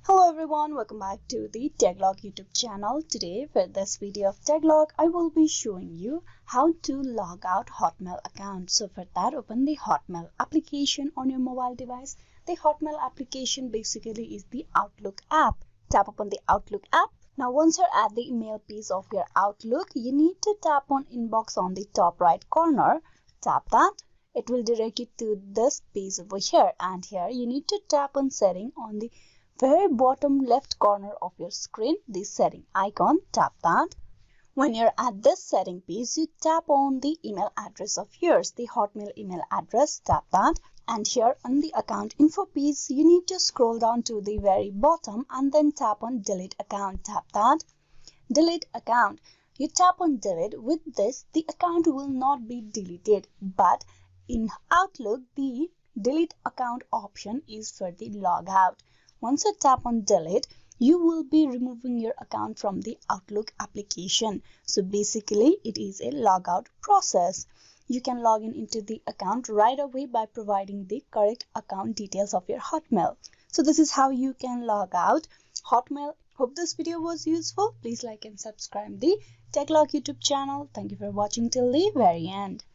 Hello everyone, welcome back to the TechLog YouTube channel. Today for this video of TechLog, I will be showing you how to log out Hotmail account. So for that, open the Hotmail application on your mobile device. The Hotmail application basically is the Outlook app. Tap upon the Outlook app. Now once you're at the email page of your Outlook, you need to tap on inbox on the top right corner. Tap that. It will direct you to this page over here, and here you need to tap on setting on the very bottom left corner of your screen, the setting icon. Tap that. When you're at this setting page, you tap on the email address of yours, the Hotmail email address. Tap that. And here on the account info page, you need to scroll down to the very bottom and then tap on delete account. Tap that. Delete account. You tap on delete. With this, the account will not be deleted, but in Outlook, the delete account option is for the logout. Once you tap on delete, you will be removing your account from the Outlook application. So basically, it is a logout process. You can log in into the account right away by providing the correct account details of your Hotmail. So this is how you can log out Hotmail. Hope this video was useful. Please like and subscribe the TechLog YouTube channel. Thank you for watching till the very end.